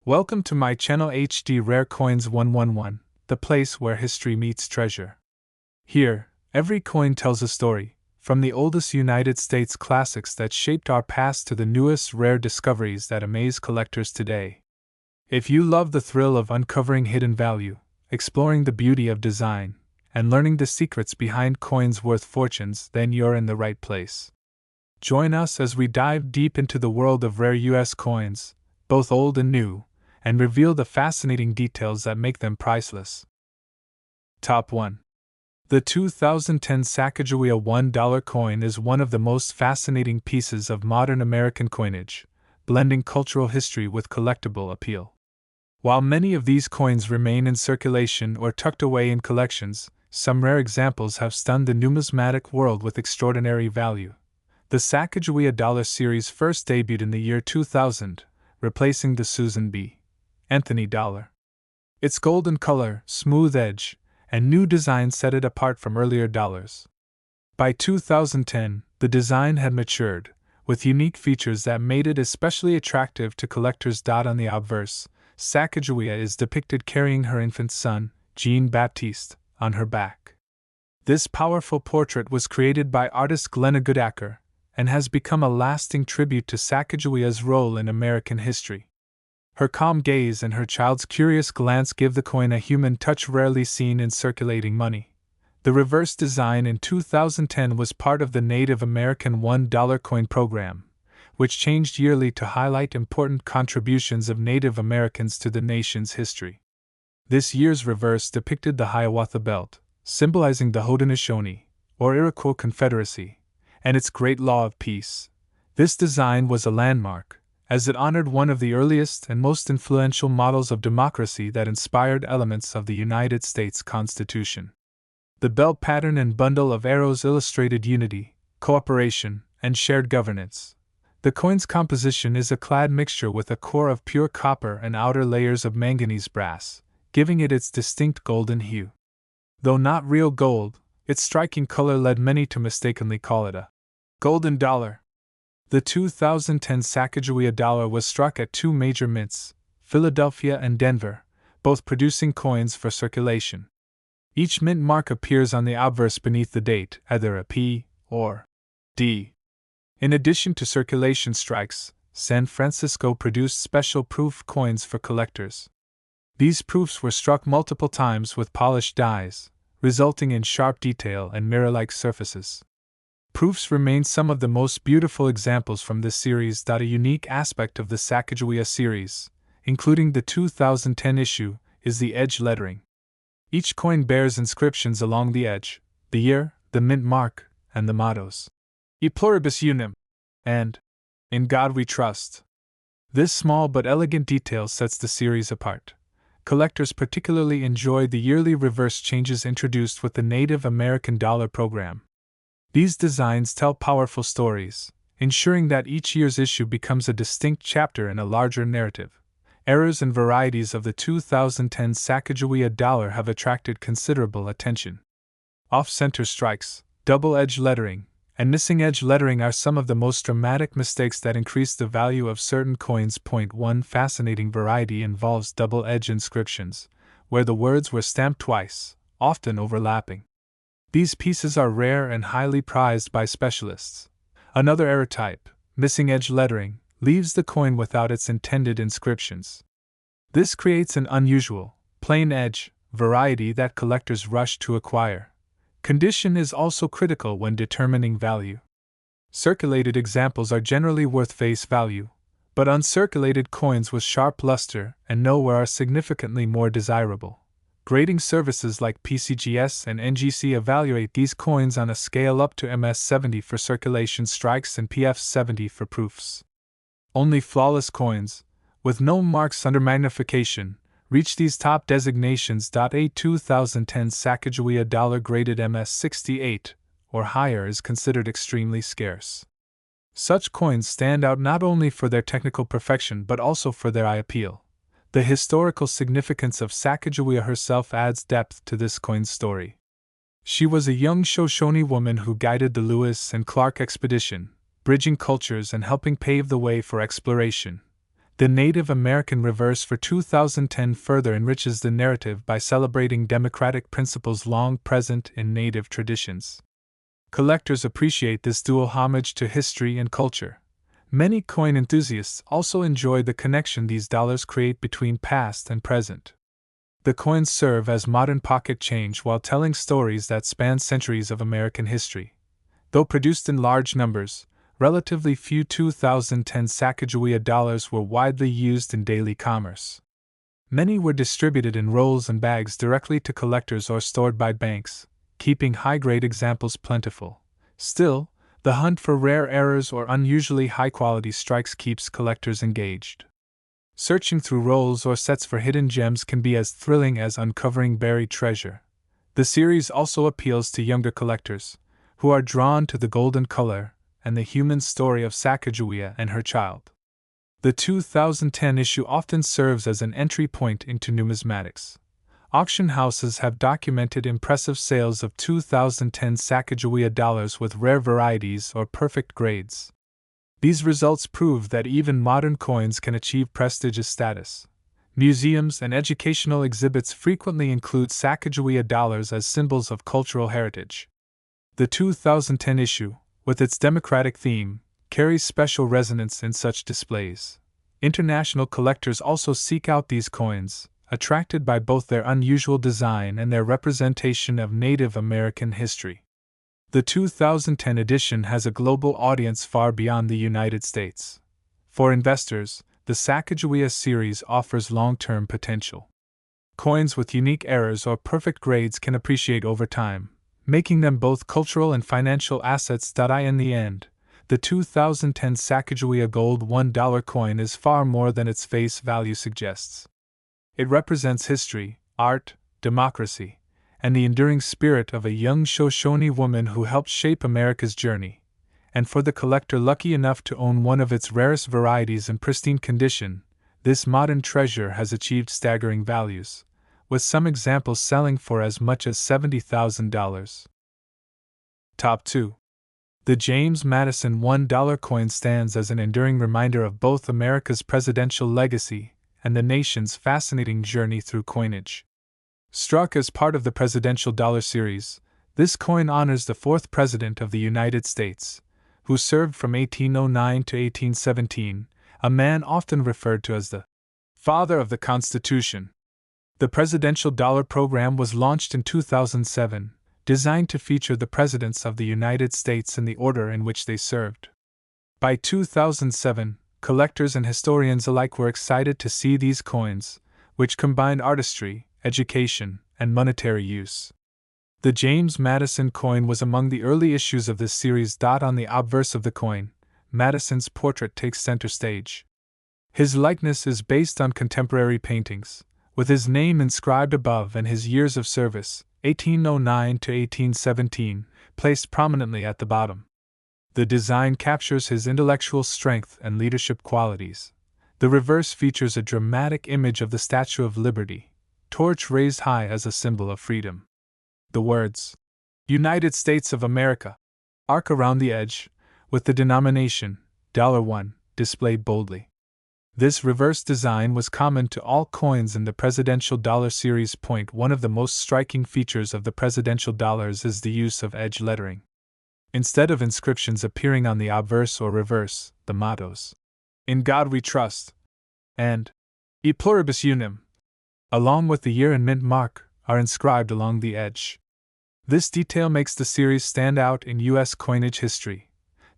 Welcome to my channel HD Rare Coins 111, the place where history meets treasure. Here, every coin tells a story, from the oldest United States classics that shaped our past to the newest rare discoveries that amaze collectors today. If you love the thrill of uncovering hidden value, exploring the beauty of design, and learning the secrets behind coins worth fortunes, then you're in the right place. Join us as we dive deep into the world of rare U.S. coins, both old and new, and reveal the fascinating details that make them priceless. Top 1. The 2010 Sacagawea $1 coin is one of the most fascinating pieces of modern American coinage, blending cultural history with collectible appeal. While many of these coins remain in circulation or tucked away in collections, some rare examples have stunned the numismatic world with extraordinary value. The Sacagawea dollar series first debuted in the year 2000, replacing the Susan B. Anthony dollar. Its golden color, smooth edge, and new design set it apart from earlier dollars. By 2010, the design had matured, with unique features that made it especially attractive to collectors. On the obverse, Sacagawea is depicted carrying her infant son, Jean-Baptiste, on her back. This powerful portrait was created by artist Glenna Goodacker and has become a lasting tribute to Sacagawea's role in American history. Her calm gaze and her child's curious glance give the coin a human touch rarely seen in circulating money. The reverse design in 2010 was part of the Native American $1 coin program, which changed yearly to highlight important contributions of Native Americans to the nation's history. This year's reverse depicted the Hiawatha Belt, symbolizing the Haudenosaunee, or Iroquois Confederacy, and its great law of peace. This design was a landmark, as it honored one of the earliest and most influential models of democracy that inspired elements of the United States Constitution. The belt pattern and bundle of arrows illustrated unity, cooperation, and shared governance. The coin's composition is a clad mixture with a core of pure copper and outer layers of manganese brass, giving it its distinct golden hue. Though not real gold, its striking color led many to mistakenly call it a golden dollar. The 2010 Sacagawea dollar was struck at two major mints, Philadelphia and Denver, both producing coins for circulation. Each mint mark appears on the obverse beneath the date, either a P or D. In addition to circulation strikes, San Francisco produced special proof coins for collectors. These proofs were struck multiple times with polished dies, resulting in sharp detail and mirror-like surfaces. Proofs remain some of the most beautiful examples from this series. A unique aspect of the Sacagawea series, including the 2010 issue, is the edge lettering. Each coin bears inscriptions along the edge, the year, the mint mark, and the mottos. E pluribus unum, and In God We Trust. This small but elegant detail sets the series apart. Collectors particularly enjoyed the yearly reverse changes introduced with the Native American dollar program. These designs tell powerful stories, ensuring that each year's issue becomes a distinct chapter in a larger narrative. Errors and varieties of the 2010 Sacagawea dollar have attracted considerable attention. Off-center strikes, double-edged lettering, and missing edge lettering are some of the most dramatic mistakes that increase the value of certain coins. One fascinating variety involves double-edged inscriptions, where the words were stamped twice, often overlapping. These pieces are rare and highly prized by specialists. Another error type, missing edge lettering, leaves the coin without its intended inscriptions. This creates an unusual, plain edge variety that collectors rush to acquire. Condition is also critical when determining value. Circulated examples are generally worth face value, but uncirculated coins with sharp luster and nowhere are significantly more desirable. Grading services like PCGS and NGC evaluate these coins on a scale up to MS-70 for circulation strikes and PF-70 for proofs. Only flawless coins, with no marks under magnification, reach these top designations. A 2010 Sacagawea dollar graded MS-68 or higher is considered extremely scarce. Such coins stand out not only for their technical perfection but also for their eye appeal. The historical significance of Sacagawea herself adds depth to this coin's story. She was a young Shoshone woman who guided the Lewis and Clark expedition, bridging cultures and helping pave the way for exploration. The Native American reverse for 2010 further enriches the narrative by celebrating democratic principles long present in Native traditions. Collectors appreciate this dual homage to history and culture. Many coin enthusiasts also enjoy the connection these dollars create between past and present. The coins serve as modern pocket change while telling stories that span centuries of American history. Though produced in large numbers, relatively few 2010 Sacagawea dollars were widely used in daily commerce. Many were distributed in rolls and bags directly to collectors or stored by banks, keeping high-grade examples plentiful. Still, the hunt for rare errors or unusually high-quality strikes keeps collectors engaged. Searching through rolls or sets for hidden gems can be as thrilling as uncovering buried treasure. The series also appeals to younger collectors, who are drawn to the golden color and the human story of Sacagawea and her child. The 2010 issue often serves as an entry point into numismatics. Auction houses have documented impressive sales of 2010 Sacagawea dollars with rare varieties or perfect grades. These results prove that even modern coins can achieve prestigious status. Museums and educational exhibits frequently include Sacagawea dollars as symbols of cultural heritage. The 2010 issue, with its democratic theme, carries special resonance in such displays. International collectors also seek out these coins, attracted by both their unusual design and their representation of Native American history. The 2010 edition has a global audience far beyond the United States. For investors, the Sacagawea series offers long-term potential. Coins with unique errors or perfect grades can appreciate over time, making them both cultural and financial assets. In the end, the 2010 Sacagawea Gold $1 coin is far more than its face value suggests. It represents history, art, democracy, and the enduring spirit of a young Shoshone woman who helped shape America's journey. And for the collector lucky enough to own one of its rarest varieties in pristine condition, this modern treasure has achieved staggering values, with some examples selling for as much as $70,000. Top 2. The James Madison $1 coin stands as an enduring reminder of both America's presidential legacy and the nation's fascinating journey through coinage. Struck as part of the Presidential Dollar Series, this coin honors the fourth President of the United States, who served from 1809 to 1817, a man often referred to as the Father of the Constitution. The Presidential Dollar Program was launched in 2007, designed to feature the Presidents of the United States in the order in which they served. By 2007, collectors and historians alike were excited to see these coins, which combined artistry, education, and monetary use. The James Madison coin was among the early issues of this series. On the obverse of the coin, Madison's portrait takes center stage. His likeness is based on contemporary paintings, with his name inscribed above and his years of service, 1809 to 1817, placed prominently at the bottom. The design captures his intellectual strength and leadership qualities. The reverse features a dramatic image of the Statue of Liberty, torch raised high as a symbol of freedom. The words, United States of America, arc around the edge, with the denomination, $1, displayed boldly. This reverse design was common to all coins in the Presidential Dollar Series. One of the most striking features of the presidential dollars is the use of edge lettering. Instead of inscriptions appearing on the obverse or reverse, the mottos, In God We Trust, and E Pluribus Unum, along with the year and mint mark, are inscribed along the edge. This detail makes the series stand out in U.S. coinage history.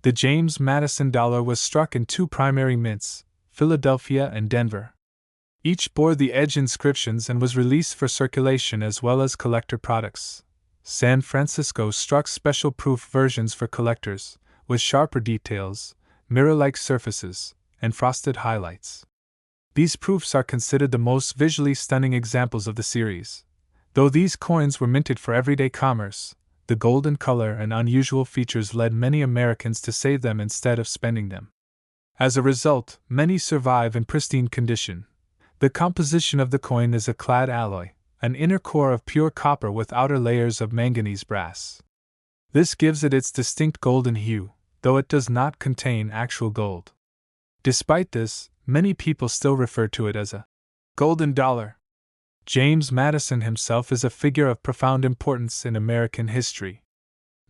The James Madison dollar was struck in two primary mints, Philadelphia and Denver. Each bore the edge inscriptions and was released for circulation as well as collector products. San Francisco struck special proof versions for collectors, with sharper details, mirror-like surfaces, and frosted highlights. These proofs are considered the most visually stunning examples of the series. Though these coins were minted for everyday commerce, the golden color and unusual features led many Americans to save them instead of spending them. As a result, many survive in pristine condition. The composition of the coin is a clad alloy, an inner core of pure copper with outer layers of manganese brass. This gives it its distinct golden hue, though it does not contain actual gold. Despite this, many people still refer to it as a golden dollar. James Madison himself is a figure of profound importance in American history.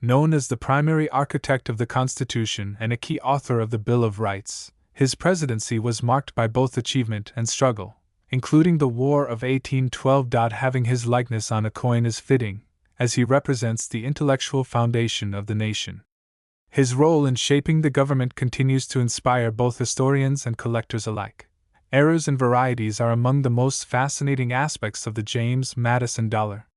Known as the primary architect of the Constitution and a key author of the Bill of Rights, his presidency was marked by both achievement and struggle, including the War of 1812. Having his likeness on a coin is fitting, as he represents the intellectual foundation of the nation. His role in shaping the government continues to inspire both historians and collectors alike. Errors and varieties are among the most fascinating aspects of the James Madison dollar.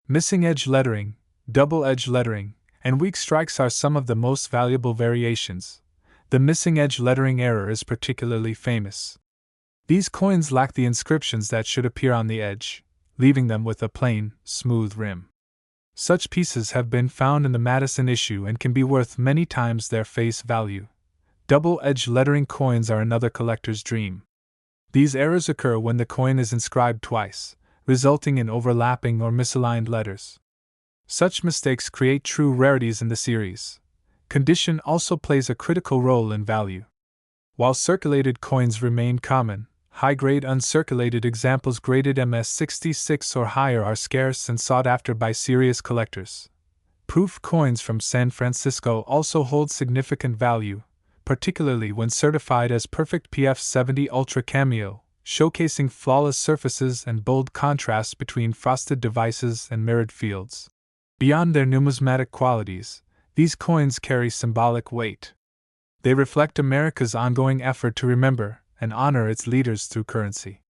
Missing edge lettering, double edge lettering, and weak strikes are some of the most valuable variations. The missing edge lettering error is particularly famous. These coins lack the inscriptions that should appear on the edge, leaving them with a plain, smooth rim. Such pieces have been found in the Madison issue and can be worth many times their face value. Double-edged lettering coins are another collector's dream. These errors occur when the coin is inscribed twice, resulting in overlapping or misaligned letters. Such mistakes create true rarities in the series. Condition also plays a critical role in value. While circulated coins remain common, high-grade uncirculated examples graded MS-66 or higher are scarce and sought after by serious collectors. Proof coins from San Francisco also hold significant value, particularly when certified as perfect PF70 Ultra Cameo, showcasing flawless surfaces and bold contrasts between frosted devices and mirrored fields. Beyond their numismatic qualities, these coins carry symbolic weight. They reflect America's ongoing effort to remember and honor its leaders through currency.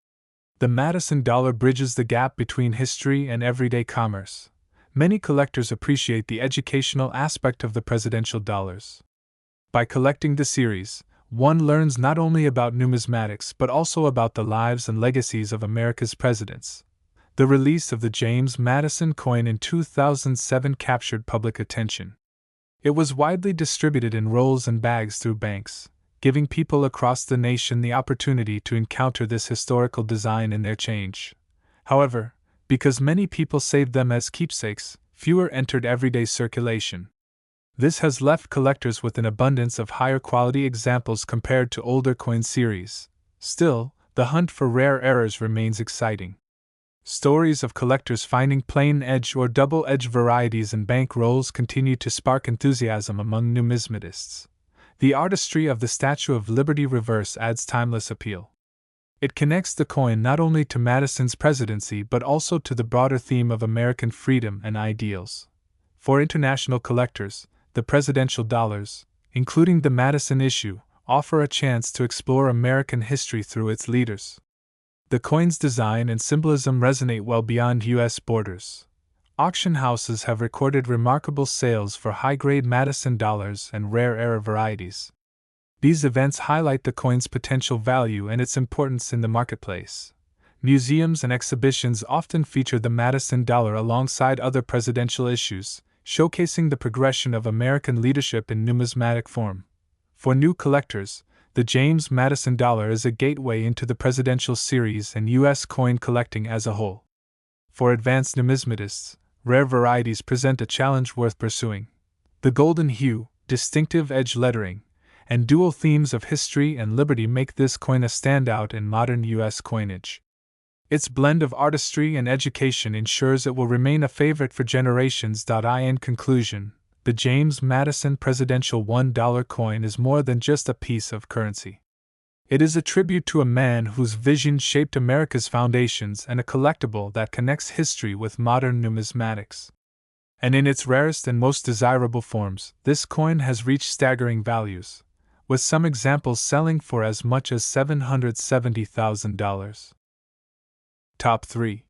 The Madison dollar bridges the gap between history and everyday commerce. Many collectors appreciate the educational aspect of the presidential dollars. By collecting the series, one learns not only about numismatics but also about the lives and legacies of America's presidents. The release of the James Madison coin in 2007 captured public attention. It was widely distributed in rolls and bags through banks, giving people across the nation the opportunity to encounter this historical design in their change. However, because many people saved them as keepsakes, fewer entered everyday circulation. This has left collectors with an abundance of higher quality examples compared to older coin series. Still, the hunt for rare errors remains exciting. Stories of collectors finding plain edge or double edge varieties in bank rolls continue to spark enthusiasm among numismatists. The artistry of the Statue of Liberty reverse adds timeless appeal. It connects the coin not only to Madison's presidency but also to the broader theme of American freedom and ideals. For international collectors, the presidential dollars, including the Madison issue, offer a chance to explore American history through its leaders. The coin's design and symbolism resonate well beyond U.S. borders. Auction houses have recorded remarkable sales for high-grade Madison dollars and rare era varieties. These events highlight the coin's potential value and its importance in the marketplace. Museums and exhibitions often feature the Madison dollar alongside other presidential issues, showcasing the progression of American leadership in numismatic form. For new collectors, the James Madison dollar is a gateway into the presidential series and U.S. coin collecting as a whole. For advanced numismatists, rare varieties present a challenge worth pursuing. The golden hue, distinctive edge lettering, and dual themes of history and liberty make this coin a standout in modern U.S. coinage. Its blend of artistry and education ensures it will remain a favorite for generations. In conclusion, the James Madison Presidential $1 coin is more than just a piece of currency. It is a tribute to a man whose vision shaped America's foundations and a collectible that connects history with modern numismatics. And in its rarest and most desirable forms, this coin has reached staggering values, with some examples selling for as much as $770,000. Top 3.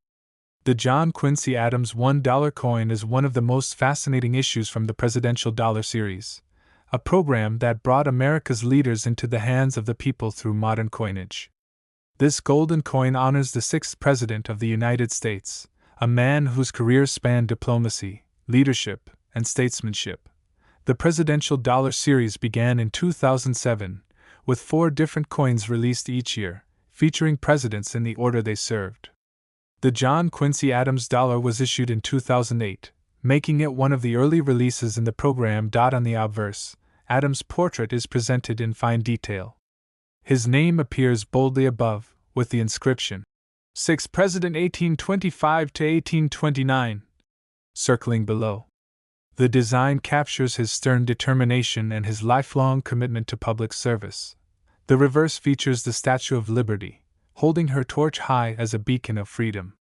The John Quincy Adams $1 coin is one of the most fascinating issues from the Presidential Dollar series, a program that brought America's leaders into the hands of the people through modern coinage. This golden coin honors the sixth President of the United States, a man whose career spanned diplomacy, leadership, and statesmanship. The Presidential Dollar series began in 2007, with 4 different coins released each year, featuring presidents in the order they served. The John Quincy Adams dollar was issued in 2008, making it one of the early releases in the program. On the obverse, Adams' portrait is presented in fine detail. His name appears boldly above, with the inscription 6th President 1825 to 1829, circling below. The design captures his stern determination and his lifelong commitment to public service. The reverse features the Statue of Liberty, holding her torch high as a beacon of freedom.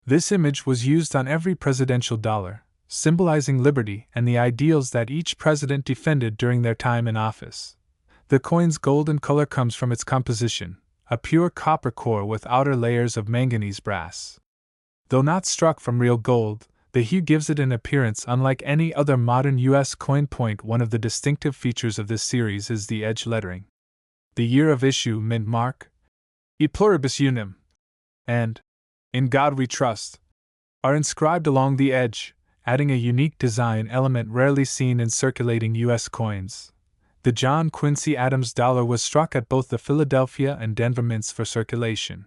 This image was used on every presidential dollar, symbolizing liberty and the ideals that each president defended during their time in office. The coin's golden color comes from its composition, a pure copper core with outer layers of manganese brass. Though not struck from real gold, the hue gives it an appearance unlike any other modern U.S. coin. One of the distinctive features of this series is the edge lettering. The year of issue, mint mark, E pluribus unum, and In God We Trust, are inscribed along the edge, adding a unique design element rarely seen in circulating U.S. coins. The John Quincy Adams dollar was struck at both the Philadelphia and Denver mints for circulation.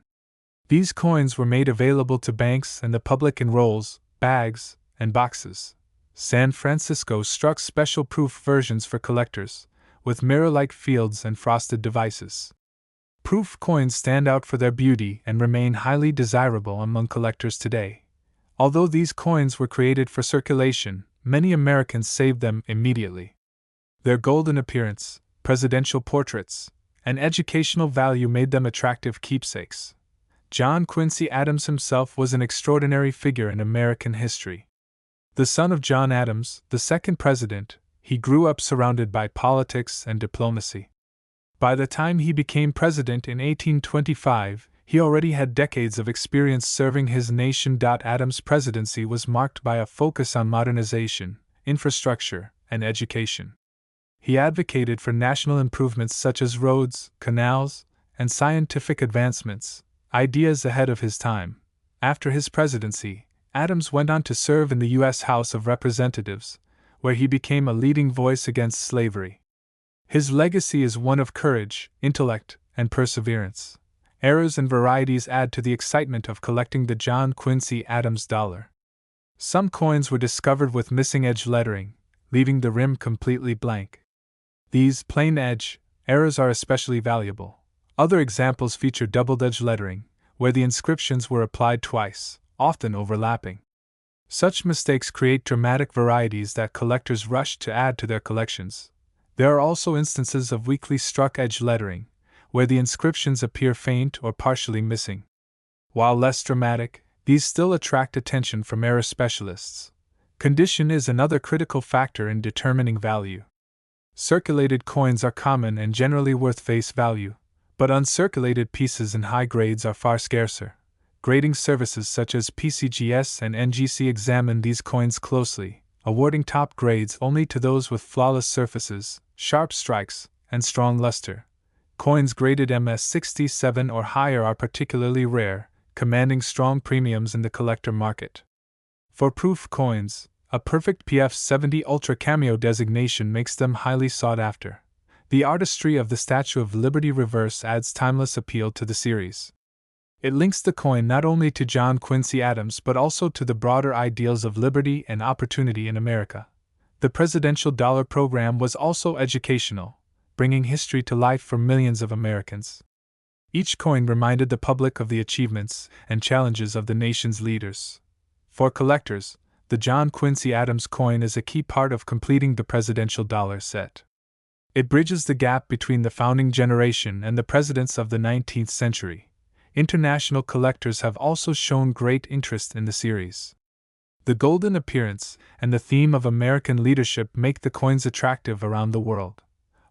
These coins were made available to banks and the public in rolls, bags, and boxes. San Francisco struck special proof versions for collectors, with mirror-like fields and frosted devices. Proof coins stand out for their beauty and remain highly desirable among collectors today. Although these coins were created for circulation, many Americans saved them immediately. Their golden appearance, presidential portraits, and educational value made them attractive keepsakes. John Quincy Adams himself was an extraordinary figure in American history. The son of John Adams, the second president, he grew up surrounded by politics and diplomacy. By the time he became president in 1825, he already had decades of experience serving his nation. Adams' presidency was marked by a focus on modernization, infrastructure, and education. He advocated for national improvements such as roads, canals, and scientific advancements, ideas ahead of his time. After his presidency, Adams went on to serve in the U.S. House of Representatives, where he became a leading voice against slavery. His legacy is one of courage, intellect, and perseverance. Eras and varieties add to the excitement of collecting the John Quincy Adams dollar. Some coins were discovered with missing edge lettering, leaving the rim completely blank. These plain edge eras are especially valuable. Other examples feature doubled edge lettering, where the inscriptions were applied twice, often overlapping. Such mistakes create dramatic varieties that collectors rush to add to their collections. There are also instances of weakly struck edge lettering, where the inscriptions appear faint or partially missing. While less dramatic, these still attract attention from error specialists. Condition is another critical factor in determining value. Circulated coins are common and generally worth face value, but uncirculated pieces in high grades are far scarcer. Grading services such as PCGS and NGC examine these coins closely, awarding top grades only to those with flawless surfaces, sharp strikes, and strong luster. Coins graded MS67 or higher are particularly rare, commanding strong premiums in the collector market. For proof coins, a perfect PF70 Ultra Cameo designation makes them highly sought after. The artistry of the Statue of Liberty reverse adds timeless appeal to the series. It links the coin not only to John Quincy Adams but also to the broader ideals of liberty and opportunity in America. The presidential dollar program was also educational, bringing history to life for millions of Americans. Each coin reminded the public of the achievements and challenges of the nation's leaders. For collectors, the John Quincy Adams coin is a key part of completing the presidential dollar set. It bridges the gap between the founding generation and the presidents of the 19th century. International collectors have also shown great interest in the series. The golden appearance and the theme of American leadership make the coins attractive around the world.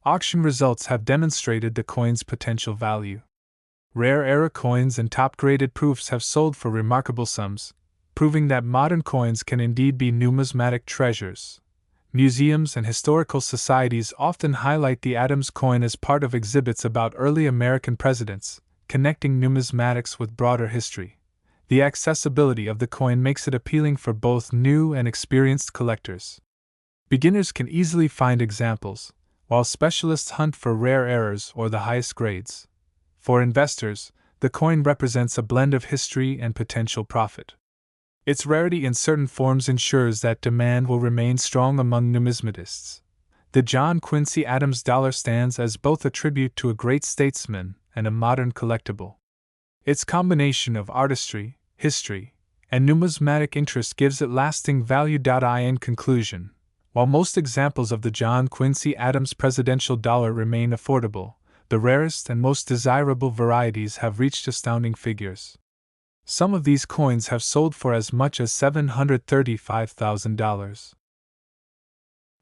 Auction results have demonstrated the coin's potential value. Rare era coins and top-graded proofs have sold for remarkable sums, proving that modern coins can indeed be numismatic treasures. Museums and historical societies often highlight the Adams coin as part of exhibits about early American presidents, connecting numismatics with broader history. The accessibility of the coin makes it appealing for both new and experienced collectors. Beginners can easily find examples, while specialists hunt for rare errors or the highest grades. For investors, the coin represents a blend of history and potential profit. Its rarity in certain forms ensures that demand will remain strong among numismatists. The John Quincy Adams dollar stands as both a tribute to a great statesman and a modern collectible. Its combination of artistry, history, and numismatic interest gives it lasting value. In conclusion, while most examples of the John Quincy Adams presidential dollar remain affordable, the rarest and most desirable varieties have reached astounding figures. Some of these coins have sold for as much as $735,000.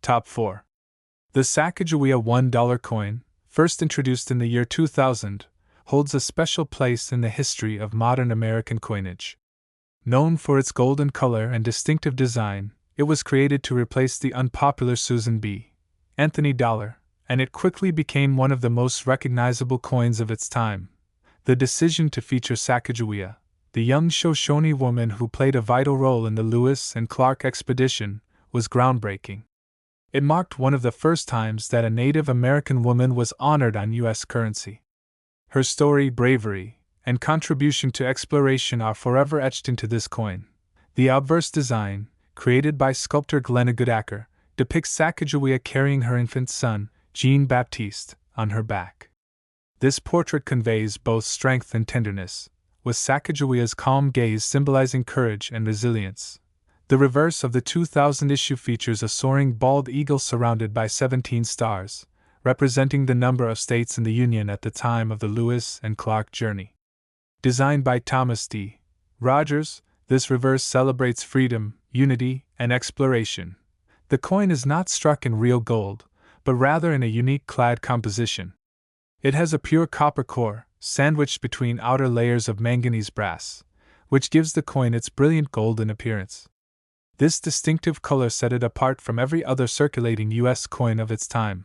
Top 4. The Sacagawea $1 coin, first introduced in the year 2000, holds a special place in the history of modern American coinage. Known for its golden color and distinctive design, it was created to replace the unpopular Susan B. Anthony dollar, and it quickly became one of the most recognizable coins of its time. The decision to feature Sacagawea, the young Shoshone woman who played a vital role in the Lewis and Clark expedition, was groundbreaking. It marked one of the first times that a Native American woman was honored on U.S. currency. Her story, bravery, and contribution to exploration are forever etched into this coin. The obverse design, created by sculptor Glenna Goodacker, depicts Sacagawea carrying her infant son, Jean-Baptiste, on her back. This portrait conveys both strength and tenderness, with Sacagawea's calm gaze symbolizing courage and resilience. The reverse of the 2000 issue features a soaring bald eagle surrounded by 17 stars, representing the number of states in the Union at the time of the Lewis and Clark journey. Designed by Thomas D. Rogers, this reverse celebrates freedom, unity, and exploration. The coin is not struck in real gold, but rather in a unique clad composition. It has a pure copper core, sandwiched between outer layers of manganese brass, which gives the coin its brilliant golden appearance. This distinctive color set it apart from every other circulating U.S. coin of its time.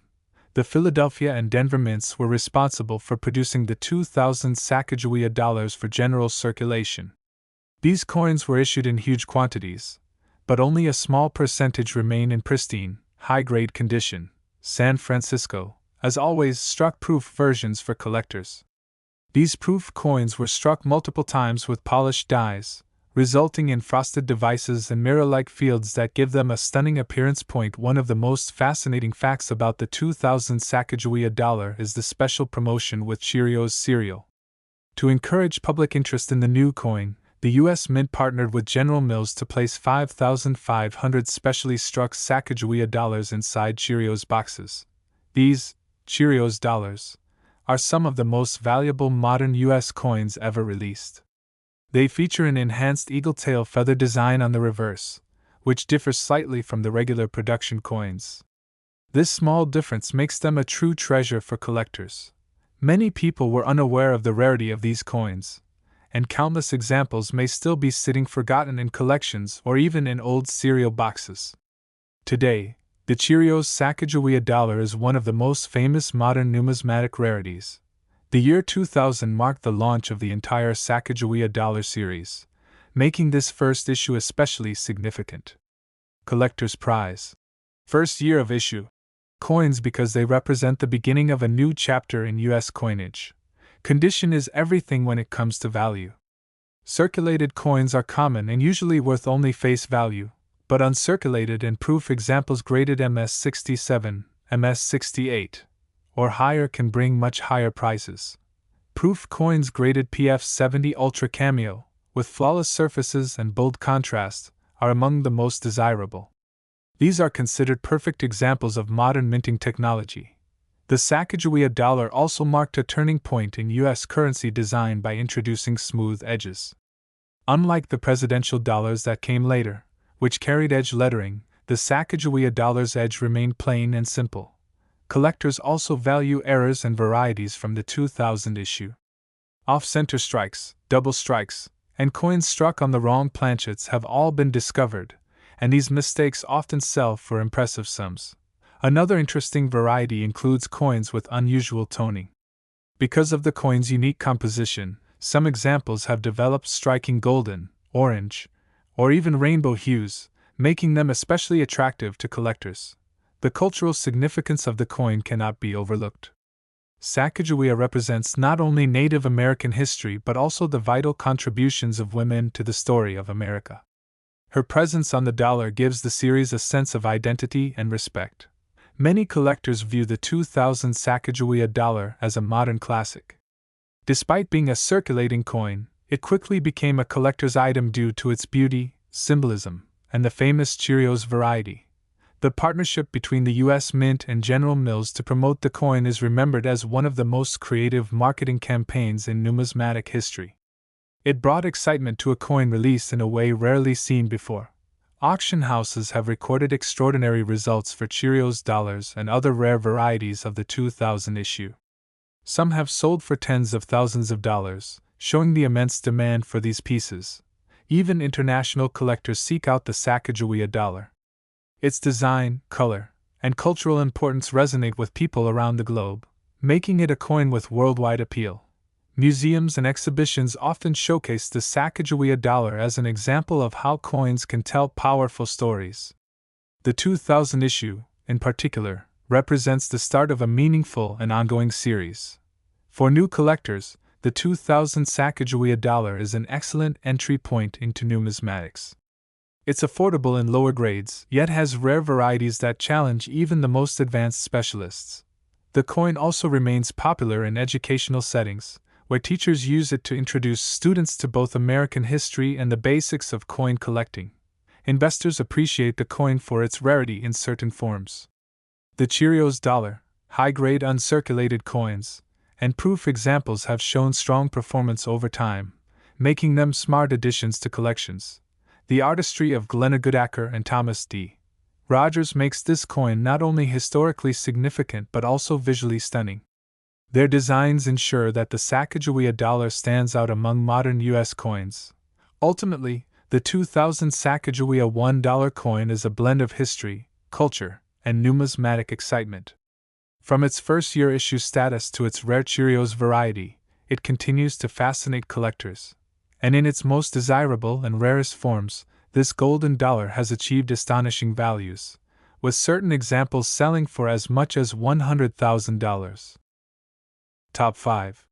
The Philadelphia and Denver mints were responsible for producing the 2000 Sacagawea dollars for general circulation. These coins were issued in huge quantities, but only a small percentage remain in pristine, high-grade condition. San Francisco, as always, struck proof versions for collectors. These proof coins were struck multiple times with polished dies, resulting in frosted devices and mirror-like fields that give them a stunning appearance. One of the most fascinating facts about the 2000 Sacagawea dollar is the special promotion with Cheerios cereal. To encourage public interest in the new coin, the U.S. Mint partnered with General Mills to place 5,500 specially struck Sacagawea dollars inside Cheerios boxes. These Cheerios dollars are some of the most valuable modern U.S. coins ever released. They feature an enhanced eagle tail feather design on the reverse, which differs slightly from the regular production coins. This small difference makes them a true treasure for collectors. Many people were unaware of the rarity of these coins, and countless examples may still be sitting forgotten in collections or even in old cereal boxes. Today, the Cheerios Sacagawea dollar is one of the most famous modern numismatic rarities. The year 2000 marked the launch of the entire Sacagawea dollar series, making this first issue especially significant. Collector's Prize. First year of issue. Coins because they represent the beginning of a new chapter in U.S. coinage. Condition is everything when it comes to value. Circulated coins are common and usually worth only face value, but uncirculated and proof examples graded MS67, MS68, or higher can bring much higher prices. Proof coins graded PF70 Ultra Cameo, with flawless surfaces and bold contrast, are among the most desirable. These are considered perfect examples of modern minting technology. The Sacagawea dollar also marked a turning point in U.S. currency design by introducing smooth edges. Unlike the presidential dollars that came later, which carried edge lettering, the Sacagawea dollar's edge remained plain and simple. Collectors also value errors and varieties from the 2000 issue. Off-center strikes, double strikes, and coins struck on the wrong planchets have all been discovered, and these mistakes often sell for impressive sums. Another interesting variety includes coins with unusual toning. Because of the coin's unique composition, some examples have developed striking golden, orange, or even rainbow hues, making them especially attractive to collectors. The cultural significance of the coin cannot be overlooked. Sacagawea represents not only Native American history but also the vital contributions of women to the story of America. Her presence on the dollar gives the series a sense of identity and respect. Many collectors view the 2000 Sacagawea dollar as a modern classic. Despite being a circulating coin, it quickly became a collector's item due to its beauty, symbolism, and the famous Cheerios variety. The partnership between the U.S. Mint and General Mills to promote the coin is remembered as one of the most creative marketing campaigns in numismatic history. It brought excitement to a coin release in a way rarely seen before. Auction houses have recorded extraordinary results for Cheerios dollars and other rare varieties of the 2000 issue. Some have sold for tens of thousands of dollars, showing the immense demand for these pieces. Even international collectors seek out the Sacagawea dollar. Its design, color, and cultural importance resonate with people around the globe, making it a coin with worldwide appeal. Museums and exhibitions often showcase the Sacagawea dollar as an example of how coins can tell powerful stories. The 2000 issue, in particular, represents the start of a meaningful and ongoing series. For new collectors, the 2000 Sacagawea dollar is an excellent entry point into numismatics. It's affordable in lower grades, yet has rare varieties that challenge even the most advanced specialists. The coin also remains popular in educational settings, where teachers use it to introduce students to both American history and the basics of coin collecting. Investors appreciate the coin for its rarity in certain forms. The Cheerios dollar, high-grade uncirculated coins, and proof examples have shown strong performance over time, making them smart additions to collections. The artistry of Glenna Goodacker and Thomas D. Rogers makes this coin not only historically significant but also visually stunning. Their designs ensure that the Sacagawea dollar stands out among modern U.S. coins. Ultimately, the 2000 Sacagawea $1 coin is a blend of history, culture, and numismatic excitement. From its first-year issue status to its rare Cheerios variety, it continues to fascinate collectors. And in its most desirable and rarest forms, this golden dollar has achieved astonishing values, with certain examples selling for as much as $100,000. Top 5.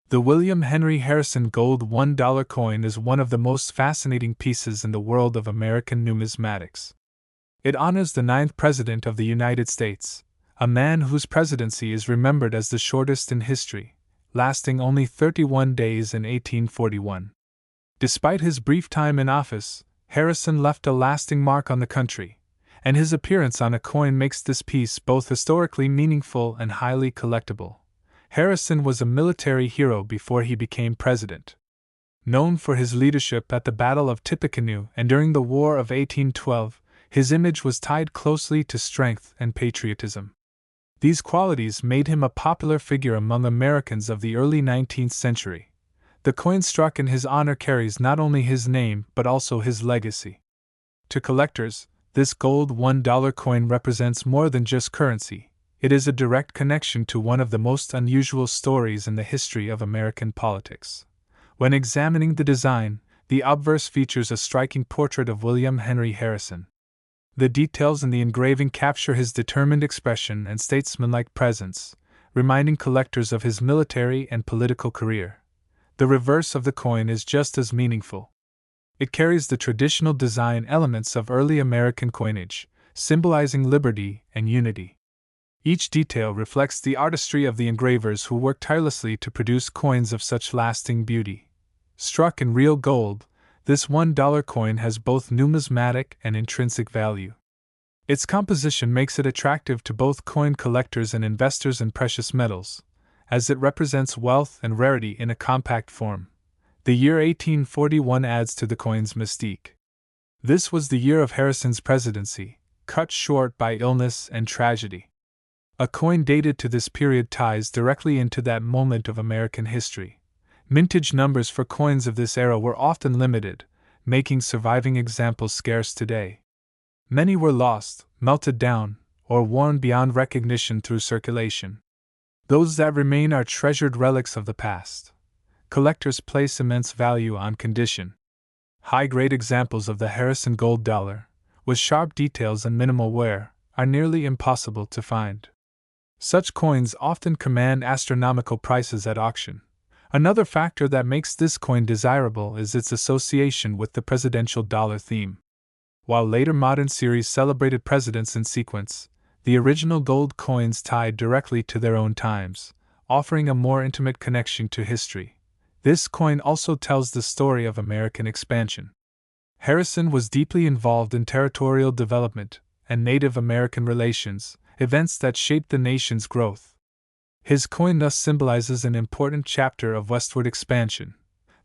The William Henry Harrison Gold $1 coin is one of the most fascinating pieces in the world of American numismatics. It honors the 9th President of the United States, a man whose presidency is remembered as the shortest in history, lasting only 31 days in 1841. Despite his brief time in office, Harrison left a lasting mark on the country, and his appearance on a coin makes this piece both historically meaningful and highly collectible. Harrison was a military hero before he became president. Known for his leadership at the Battle of Tippecanoe and during the War of 1812, his image was tied closely to strength and patriotism. These qualities made him a popular figure among Americans of the early 19th century. The coin struck in his honor carries not only his name but also his legacy. To collectors, this gold $1 coin represents more than just currency. It is a direct connection to one of the most unusual stories in the history of American politics. When examining the design, the obverse features a striking portrait of William Henry Harrison. The details in the engraving capture his determined expression and statesmanlike presence, reminding collectors of his military and political career. The reverse of the coin is just as meaningful. It carries the traditional design elements of early American coinage, symbolizing liberty and unity. Each detail reflects the artistry of the engravers who worked tirelessly to produce coins of such lasting beauty. Struck in real gold, this $1 coin has both numismatic and intrinsic value. Its composition makes it attractive to both coin collectors and investors in precious metals, as it represents wealth and rarity in a compact form. The year 1841 adds to the coin's mystique. This was the year of Harrison's presidency, cut short by illness and tragedy. A coin dated to this period ties directly into that moment of American history. Mintage numbers for coins of this era were often limited, making surviving examples scarce today. Many were lost, melted down, or worn beyond recognition through circulation. Those that remain are treasured relics of the past. Collectors place immense value on condition. High-grade examples of the Harrison Gold Dollar, with sharp details and minimal wear, are nearly impossible to find. Such coins often command astronomical prices at auction. Another factor that makes this coin desirable is its association with the presidential dollar theme. While later modern series celebrated presidents in sequence, the original gold coins tied directly to their own times, offering a more intimate connection to history. This coin also tells the story of American expansion. Harrison was deeply involved in territorial development and Native American relations, events that shaped the nation's growth. His coin thus symbolizes an important chapter of westward expansion.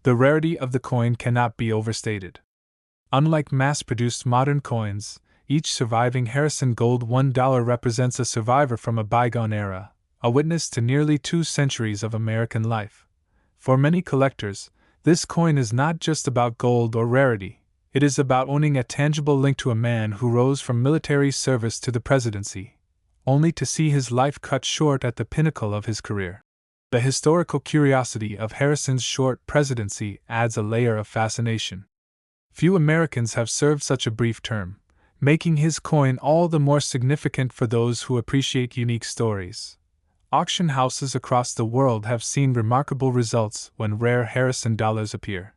The rarity of the coin cannot be overstated. Unlike mass-produced modern coins, each surviving Harrison gold $1 represents a survivor from a bygone era, a witness to nearly 2 centuries of American life. For many collectors, this coin is not just about gold or rarity, it is about owning a tangible link to a man who rose from military service to the presidency, only to see his life cut short at the pinnacle of his career. The historical curiosity of Harrison's short presidency adds a layer of fascination. Few Americans have served such a brief term, making his coin all the more significant for those who appreciate unique stories. Auction houses across the world have seen remarkable results when rare Harrison dollars appear.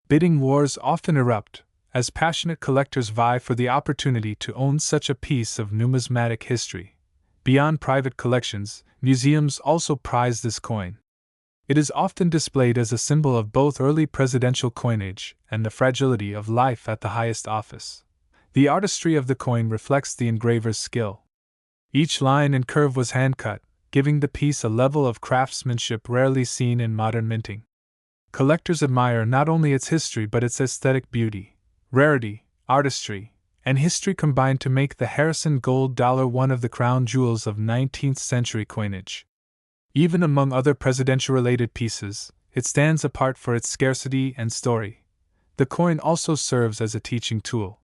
Bidding wars often erupt, as passionate collectors vie for the opportunity to own such a piece of numismatic history. Beyond private collections, museums also prize this coin. It is often displayed as a symbol of both early presidential coinage and the fragility of life at the highest office. The artistry of the coin reflects the engraver's skill. Each line and curve was hand-cut, giving the piece a level of craftsmanship rarely seen in modern minting. Collectors admire not only its history but its aesthetic beauty. Rarity, artistry, and history combined to make the Harrison gold dollar one of the crown jewels of 19th century coinage. Even among other presidential-related pieces, it stands apart for its scarcity and story. The coin also serves as a teaching tool.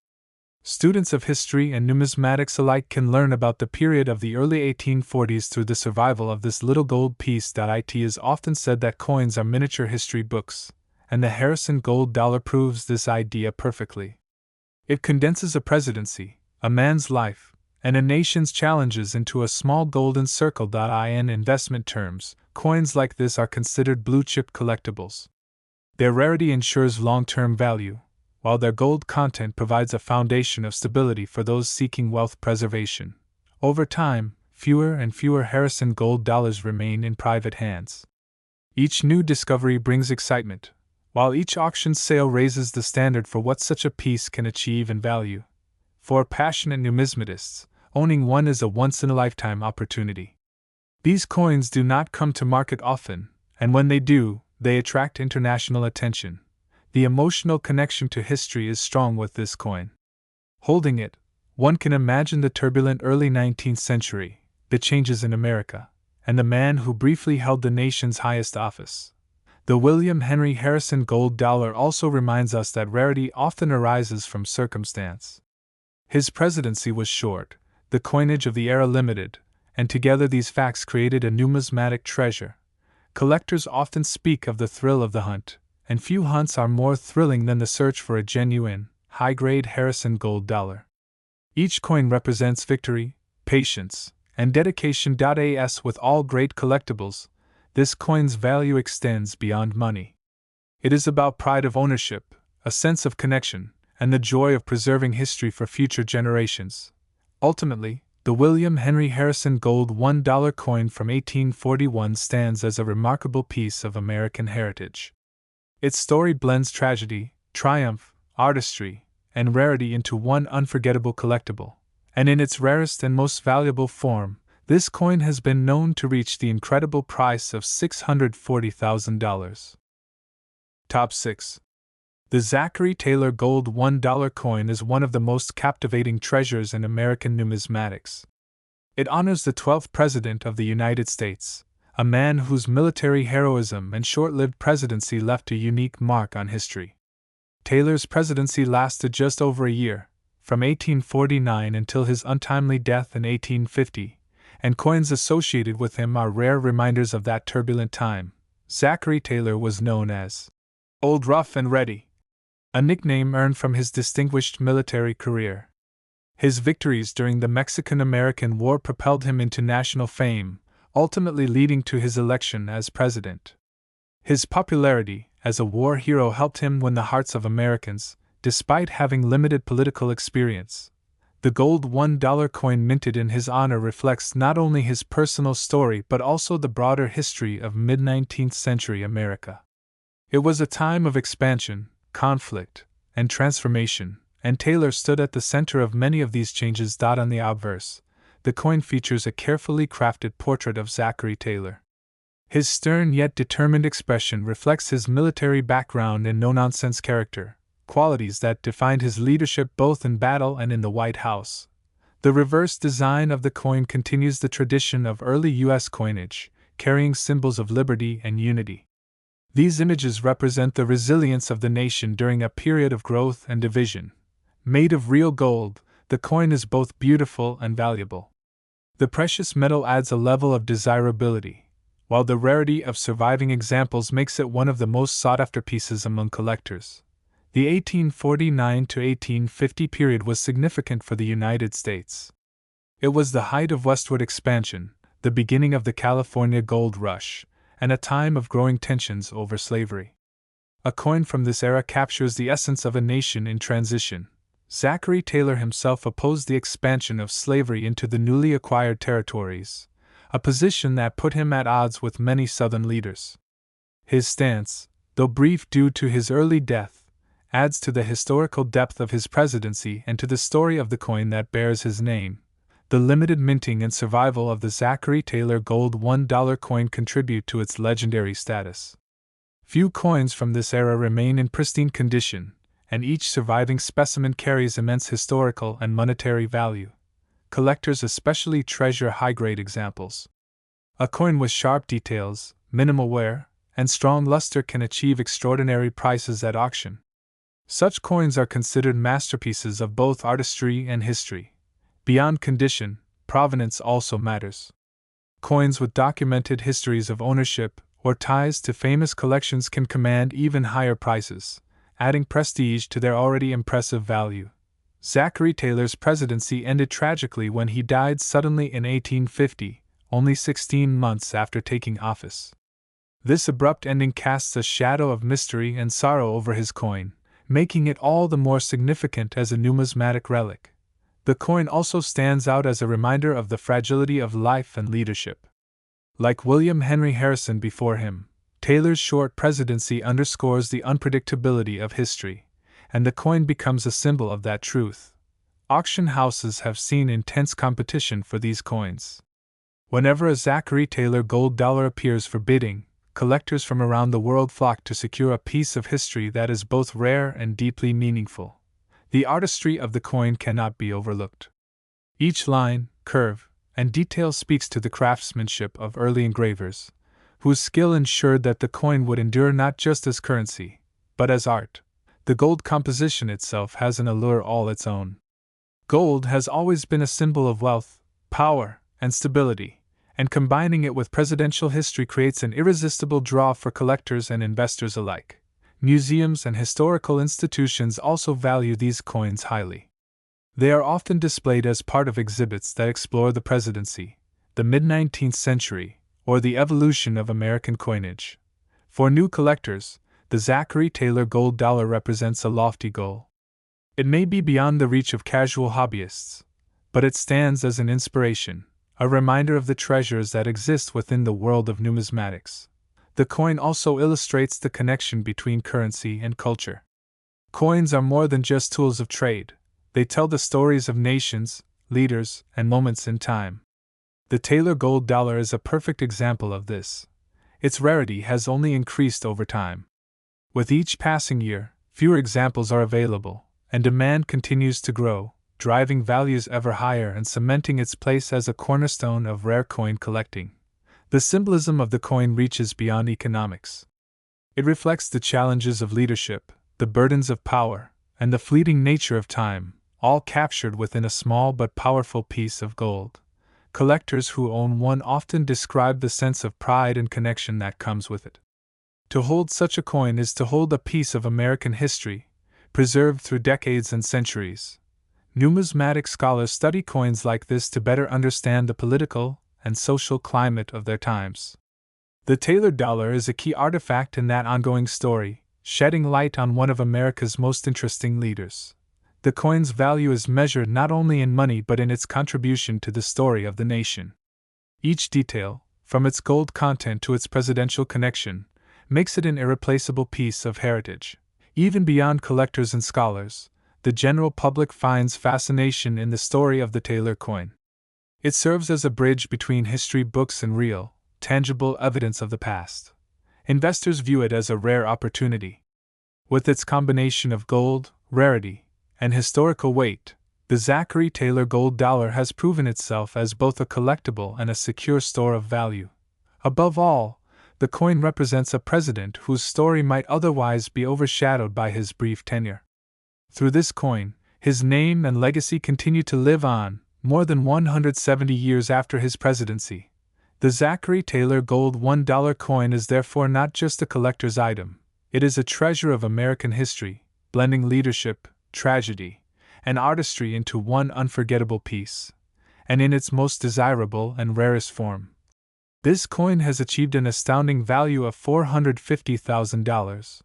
Students of history and numismatics alike can learn about the period of the early 1840s through the survival of this little gold piece. It is often said that coins are miniature history books, and the Harrison gold dollar proves this idea perfectly. It condenses a presidency, a man's life, and a nation's challenges into a small golden circle. In investment terms, coins like this are considered blue-chip collectibles. Their rarity ensures long-term value, while their gold content provides a foundation of stability for those seeking wealth preservation. Over time, fewer and fewer Harrison gold dollars remain in private hands. Each new discovery brings excitement, while each auction sale raises the standard for what such a piece can achieve in value. For passionate numismatists, owning one is a once-in-a-lifetime opportunity. These coins do not come to market often, and when they do, they attract international attention. The emotional connection to history is strong with this coin. Holding it, one can imagine the turbulent early 19th century, the changes in America, and the man who briefly held the nation's highest office. The William Henry Harrison gold dollar also reminds us that rarity often arises from circumstance. His presidency was short, the coinage of the era limited, and together these facts created a numismatic treasure. Collectors often speak of the thrill of the hunt, and few hunts are more thrilling than the search for a genuine, high-grade Harrison gold dollar. Each coin represents victory, patience, and dedication. As with all great collectibles, this coin's value extends beyond money. It is about pride of ownership, a sense of connection, and the joy of preserving history for future generations. Ultimately, the William Henry Harrison gold $1 coin from 1841 stands as a remarkable piece of American heritage. Its story blends tragedy, triumph, artistry, and rarity into one unforgettable collectible, and in its rarest and most valuable form, this coin has been known to reach the incredible price of $640,000. Top 6. The Zachary Taylor gold $1 coin is one of the most captivating treasures in American numismatics. It honors the 12th President of the United States, a man whose military heroism and short-lived presidency left a unique mark on history. Taylor's presidency lasted just over a year, from 1849 until his untimely death in 1850, and coins associated with him are rare reminders of that turbulent time. Zachary Taylor was known as Old Rough and Ready, a nickname earned from his distinguished military career. His victories during the Mexican-American War propelled him into national fame, ultimately leading to his election as president. His popularity as a war hero helped him win the hearts of Americans, despite having limited political experience. The gold $1 coin minted in his honor reflects not only his personal story but also the broader history of mid-19th century America. It was a time of expansion, conflict, and transformation, and Taylor stood at the center of many of these changes. On the obverse, the coin features a carefully crafted portrait of Zachary Taylor. His stern yet determined expression reflects his military background and no-nonsense character, qualities that defined his leadership both in battle and in the White House. The reverse design of the coin continues the tradition of early U.S. coinage, carrying symbols of liberty and unity. These images represent the resilience of the nation during a period of growth and division. Made of real gold, the coin is both beautiful and valuable. The precious metal adds a level of desirability, while the rarity of surviving examples makes it one of the most sought-after pieces among collectors. The 1849 to 1850 period was significant for the United States. It was the height of westward expansion, the beginning of the California gold rush, and a time of growing tensions over slavery. A coin from this era captures the essence of a nation in transition. Zachary Taylor himself opposed the expansion of slavery into the newly acquired territories, a position that put him at odds with many Southern leaders. His stance, though brief due to his early death, adds to the historical depth of his presidency and to the story of the coin that bears his name. The limited minting and survival of the Zachary Taylor gold $1 coin contribute to its legendary status. Few coins from this era remain in pristine condition, and each surviving specimen carries immense historical and monetary value. Collectors especially treasure high-grade examples. A coin with sharp details, minimal wear, and strong luster can achieve extraordinary prices at auction. Such coins are considered masterpieces of both artistry and history. Beyond condition, provenance also matters. Coins with documented histories of ownership or ties to famous collections can command even higher prices, adding prestige to their already impressive value. Zachary Taylor's presidency ended tragically when he died suddenly in 1850, only 16 months after taking office. This abrupt ending casts a shadow of mystery and sorrow over his coin, making it all the more significant as a numismatic relic. The coin also stands out as a reminder of the fragility of life and leadership. Like William Henry Harrison before him, Taylor's short presidency underscores the unpredictability of history, and the coin becomes a symbol of that truth. Auction houses have seen intense competition for these coins. Whenever a Zachary Taylor gold dollar appears for bidding, collectors from around the world flock to secure a piece of history that is both rare and deeply meaningful. The artistry of the coin cannot be overlooked. Each line, curve, and detail speaks to the craftsmanship of early engravers, whose skill ensured that the coin would endure not just as currency, but as art. The gold composition itself has an allure all its own. Gold has always been a symbol of wealth, power, and stability, and combining it with presidential history creates an irresistible draw for collectors and investors alike. Museums and historical institutions also value these coins highly. They are often displayed as part of exhibits that explore the presidency, the mid-19th century, or the evolution of American coinage. For new collectors, the Zachary Taylor gold dollar represents a lofty goal. It may be beyond the reach of casual hobbyists, but it stands as an inspiration, a reminder of the treasures that exist within the world of numismatics. The coin also illustrates the connection between currency and culture. Coins are more than just tools of trade, they tell the stories of nations, leaders, and moments in time. The Taylor gold dollar is a perfect example of this. Its rarity has only increased over time. With each passing year, fewer examples are available, and demand continues to grow, driving values ever higher and cementing its place as a cornerstone of rare coin collecting. The symbolism of the coin reaches beyond economics. It reflects the challenges of leadership, the burdens of power, and the fleeting nature of time, all captured within a small but powerful piece of gold. Collectors who own one often describe the sense of pride and connection that comes with it. To hold such a coin is to hold a piece of American history, preserved through decades and centuries. Numismatic scholars study coins like this to better understand the political and social climate of their times. The Taylor dollar is a key artifact in that ongoing story, shedding light on one of America's most interesting leaders. The coin's value is measured not only in money but in its contribution to the story of the nation. Each detail, from its gold content to its presidential connection, makes it an irreplaceable piece of heritage. Even beyond collectors and scholars, the general public finds fascination in the story of the Taylor coin. It serves as a bridge between history books and real, tangible evidence of the past. Investors view it as a rare opportunity. With its combination of gold, rarity, and historical weight, the Zachary Taylor gold dollar has proven itself as both a collectible and a secure store of value. Above all, the coin represents a president whose story might otherwise be overshadowed by his brief tenure. Through this coin, his name and legacy continue to live on, more than 170 years after his presidency. The Zachary Taylor gold $1 coin is therefore not just a collector's item, it is a treasure of American history, blending leadership, tragedy, and artistry into one unforgettable piece, and in its most desirable and rarest form. This coin has achieved an astounding value of $450,000.